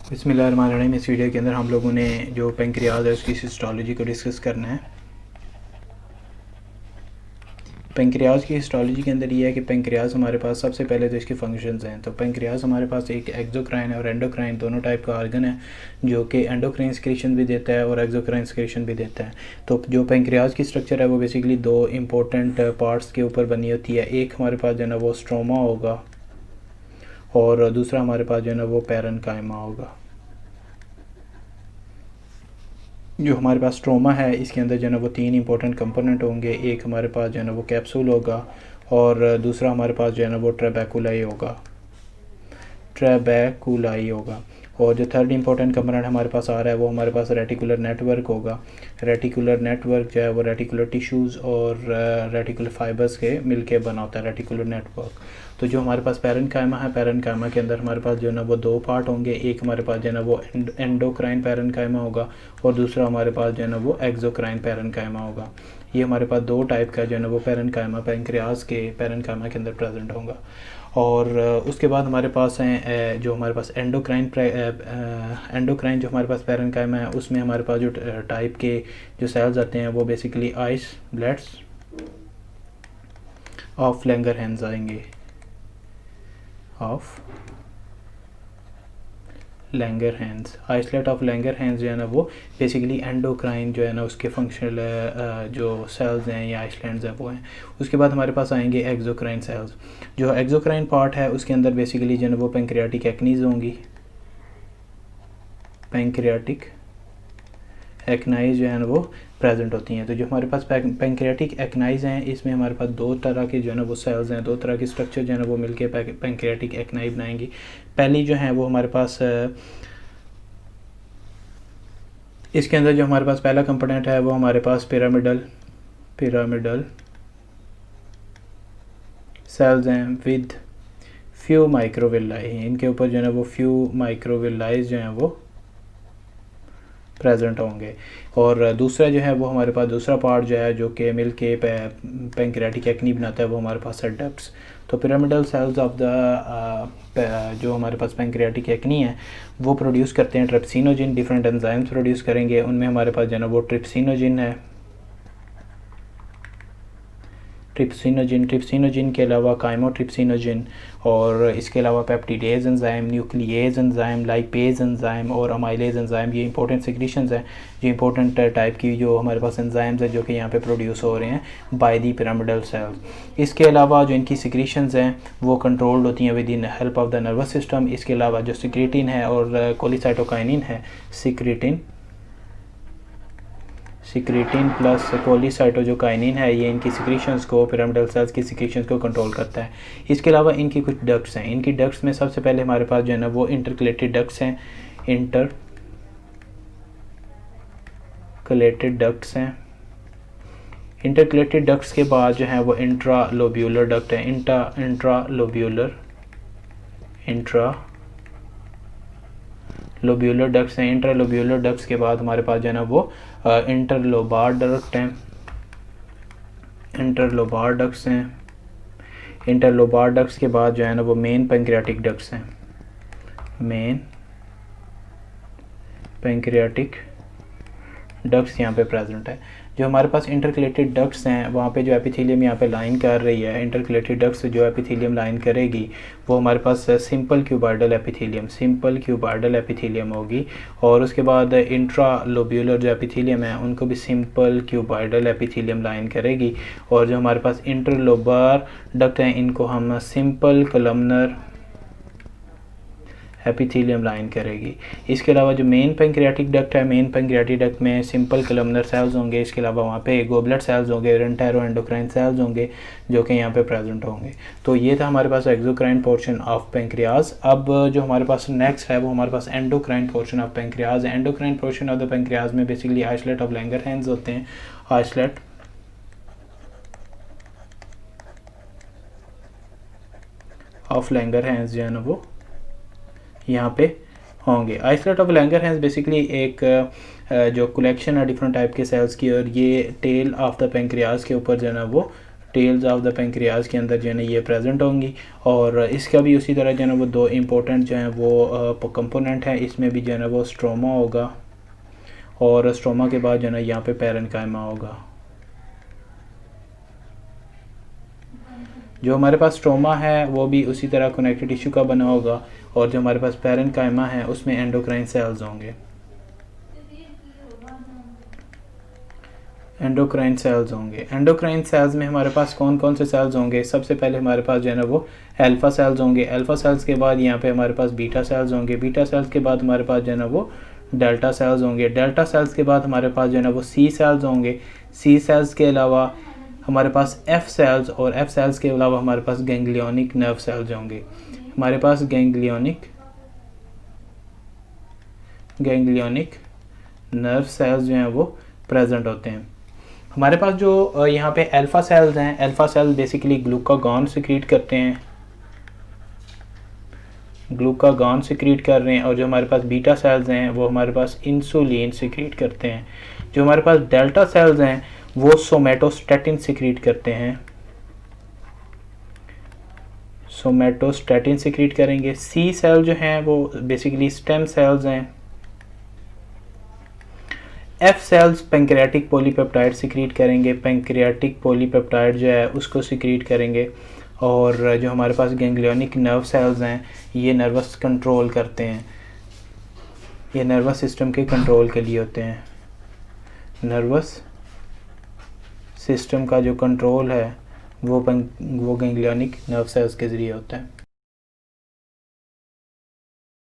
बिस्मिल्लाहिर्रहमानिर्रहीम। इस वीडियो के अंदर हम लोगों ने जो पेंक्रियाज है उसकी हिस्टोलॉजी को डिस्कस करना है। पेंक्रियाज की हिस्टोलॉजी के अंदर ये है कि पेंक्रियाज हमारे पास सबसे पहले तो इसके फंक्शंस हैं। तो पेंक्रियाज हमारे पास एक एक्सोक्राइन और एंडोक्राइन दोनों टाइप का ऑर्गन है, जो कि एंडोक्राइन सिक्रीशन भी देता है और एक्सोक्राइन सिक्रीशन भी देता है। तो जो पेंक्रियाज की स्ट्रक्चर है वो बेसिकली दो इंपॉर्टेंट पार्ट्स के ऊपर बनी होती है। एक हमारे पास जो है ना वो स्ट्रोमा होगा और दूसरा हमारे पास जो है ना वो पैरेन्काइमा होगा। जो हमारे पास स्ट्रोमा है इसके अंदर जो है ना वो तीन इंपॉर्टेंट कंपोनेंट होंगे। एक हमारे पास जो है ना वो कैप्सूल होगा और दूसरा हमारे पास जो है ना वो ट्रेबैकुलाई होगा। और जो थर्ड इंपॉर्टेंट कंपोनेंट हमारे पास आ रहा है वो हमारे पास रेटिकुलर नेटवर्क होगा। रेटिकुलर नेटवर्क जो है वो रेटिकुलर टिश्यूज़ और रेटिकुलर फाइबर्स के मिलके बना होता है रेटिकुलर नेटवर्क। तो जो हमारे पास पैरेन्काइमा है, पैरेन्काइमा के अंदर हमारे पास जो है ना वो दो पार्ट होंगे। एक हमारे पास जो है ना वो एंडोक्राइन पैरेन्काइमा होगा और दूसरा हमारे पास जो है ना वो एक्सोक्राइन पैरेन्काइमा होगा। ये हमारे पास दो टाइप का जो है ना वो पैरेन्काइमा पेंक्रियाज के पैरेन्काइमा के अंदर प्रेजेंट होगा। और उसके बाद हमारे पास हैं जो हमारे पास एंडोक्राइन जो हमारे पास पैरेन्काइमा है उसमें हमारे पास जो टाइप के जो सेल्स आते हैं वो बेसिकली आइसलेट्स ऑफ लैंगरहैंस आएंगे, of Langerhans. Islet of Langerhans जो है ना वो बेसिकली एंडोक्राइन जो है ना उसके फंक्शनल जो सेल्स हैं या आइसलैंड्स हैं वो हैं। उसके बाद हमारे पास आएंगे एक्सोक्राइन सेल्स। जो एक्सोक्राइन पार्ट है उसके अंदर बेसिकली जो है वो पेंक्रियाटिक एक्नीज होंगी। पेंक्रियाटिक एक्नाइज जो है ना वो प्रेजेंट होती हैं। तो जो हमारे पास पेंक्रियाटिक एक्नाइज हैं इसमें हमारे पास दो तरह के जो है ना वो सेल्स हैं, दो तरह के स्ट्रक्चर जो है ना वो मिलके पेंक्रियाटिक एक्नाई बनाएंगी। पहली जो है वो हमारे पास इसके अंदर जो हमारे पास पहला कंपोनेंट है वो हमारे पास पिरामिडल सेल्स हैं विद फ्यू माइक्रोविलाई। इनके ऊपर जो है ना वो फ्यू माइक्रोविलाइज जो हैं वो प्रेजेंट होंगे। और दूसरा जो है वो हमारे पास दूसरा पार्ट जो है जो कि मिल के पेंक्रियाटिक एक्नी बनाता है वो हमारे पास है डक्ट्स। तो पिरामिडल सेल्स ऑफ द जो हमारे पास पेंक्रियाटिक एक्नी है वो प्रोड्यूस करते हैं ट्रिप्सिनोजिन। डिफरेंट एंजाइम्स प्रोड्यूस करेंगे, उनमें हमारे पास जो है ना वो ट्रिप्सिनोजिन है, ट्रिप्सिनोजिन के अलावा काइमोट्रिप्सिनोजिन और इसके अलावा peptidase enzyme, nuclease enzyme, lipase enzyme और अमाइलेज एंजाइम। ये इंपॉर्टेंट सिक्रीशंस हैं, जो इंपॉर्टेंट टाइप की जो हमारे पास एंजाइम्स हैं जो कि यहाँ पे प्रोड्यूस हो रहे हैं बाय दी पिरामिडल सेल्स। इसके अलावा जो इनकी सिक्रीशंस हैं वो कंट्रोल्ड होती हैं with in help of the nervous system. इसके अलावा जो सिक्रेटिन है और कोलिसाइटोकाइनिन है, सिक्रेटिन प्लस कोलिसाइटोकाइनिन है, ये इनकी सिक्रीशंस को, पिरामिडल सेल्स की सिक्रीशंस को कंट्रोल करता है। इसके अलावा इनकी कुछ डक्ट्स हैं। इनकी डक्ट्स में सबसे पहले हमारे पास जो है ना वो इंटरकलेटेड डक्ट्स हैं। इंटरकलेटेड डक्ट्स के बाद जो है वो इंट्रालोब्यूलर डक्ट है। इंट्रालोब्यूलर डक्ट्स हैं। इंट्रालोब्यूलर डक्ट्स के बाद हमारे पास जो है ना वो इंटरलोबार डक्ट हैं। इंटरलोबार डक्ट्स के बाद जो है ना वो मेन पेंक्रियाटिक डक्ट्स हैं। मेन पेंक्रियाटिक डक्ट्स यहाँ पे प्रेजेंट है। जो हमारे पास इंटरकलेटेड डक्ट्स हैं वहाँ पे जो एपिथेलियम यहाँ पे लाइन कर रही है, इंटरकलेटेड डक्ट्स जो एपिथेलियम लाइन करेगी वो हमारे पास सिंपल क्यूबाइडल एपिथेलियम होगी। और उसके बाद इंट्रालोब्यूलर जो एपिथेलियम है उनको भी सिंपल क्यूबाइडल एपिथेलियम लाइन करेगी। और जो हमारे पास इंटरलोबार डक्ट हैं इनको हम सिंपल कॉलमनर एपिथेलियम लाइन करेगी। इसके अलावा जो मेन पेंक्रियाटिक डक्ट है, मेन पेंक्रियाटिक डक्ट में सिंपल कॉलमनर सेल्स होंगे। इसके अलावा वहाँ पे गोबलेट सेल्स होंगे, एंटेरो एंडोक्राइन सेल्स होंगे जो कि यहाँ पे प्रेजेंट होंगे। तो ये था हमारे पास एक्सोक्राइन पोर्शन ऑफ पेंक्रियाज। अब जो हमारे पास नेक्स्ट है वो हमारे पास एंडोक्राइन पोर्शन ऑफ पेंक्रियाज है। Endocrine portion of the pancreas में बेसिकली आइसलेट ऑफ लैंगरहैंस होते हैं। आइसलेट ऑफ लैंगरहैंस जो है ना वो यहाँ पे होंगे। आइसलेट ऑफ लैंगरहैंस बेसिकली एक जो कलेक्शन है डिफरेंट टाइप के सेल्स की, और ये टेल ऑफ द पेंक्रियाज के ऊपर जो है ना वो टेल्स ऑफ द पेंक्रियाज के अंदर जो है ना ये प्रेजेंट होंगी। और इसका भी उसी तरह जो है ना वो दो इम्पोर्टेंट जो हैं वो कंपोनेंट हैं। इसमें भी जो है ना वो स्ट्रोमा होगा और स्ट्रोमा के बाद जो है ना यहाँ पे पैरेन्काइमा होगा। जो हमारे पास स्ट्रोमा है वो भी उसी तरह कनेक्टिव टिश्यू का बना होगा और जो हमारे पास पैरेन्काइमा है उसमें एंडोक्राइन सेल्स होंगे। एंडोक्राइन सेल्स होंगे। एंडोक्राइन सेल्स में हमारे पास कौन कौन से सेल्स होंगे? सबसे पहले हमारे पास जो है ना वो अल्फ़ा सेल्स होंगे। अल्फ़ा सेल्स के बाद यहाँ पे हमारे पास बीटा सेल्स होंगे। बीटा सेल्स के बाद हमारे पास जो है ना वो डेल्टा सेल्स होंगे। डेल्टा सेल्स के बाद हमारे पास जो है ना वो सी सेल्स होंगे। सी सेल्स के अलावा हमारे पास एफ सेल्स और एफ सेल्स के अलावा हमारे पास गैंग्लियोनिक नर्व सेल्स होंगे। हमारे पास गैंग्लियोनिक नर्व सेल्स जो हैं वो प्रेजेंट होते हैं। हमारे पास जो यहाँ पे अल्फ़ा सेल्स हैं, alpha sales basically glucagon secrete करते हैं, ग्लूकागॉन सिक्रीट कर रहे हैं। और जो हमारे पास बीटा सेल्स हैं वो हमारे पास इंसुलिन सिक्रीट करते हैं। जो हमारे पास डेल्टा सेल्स हैं वो सोमेटोस्टैटिन सिक्रीट करते हैं, सोमेटोस्टैटिन सिक्रीट करेंगे। सी सेल जो हैं वो बेसिकली स्टेम सेल्स हैं। F cells pancreatic polypeptide secrete करेंगे, पेंक्रियाटिक पॉलीपेप्टाइड जो है उसको सिक्रीट करेंगे। और जो हमारे पास गैंग्लियोनिक नर्व सेल्स हैं ये नर्वस कंट्रोल करते हैं, ये नर्वस सिस्टम के कंट्रोल के लिए होते हैं। नर्वस सिस्टम का जो कंट्रोल है वो गैंग्लियोनिक नर्व सेल्स के ज़रिए होता है।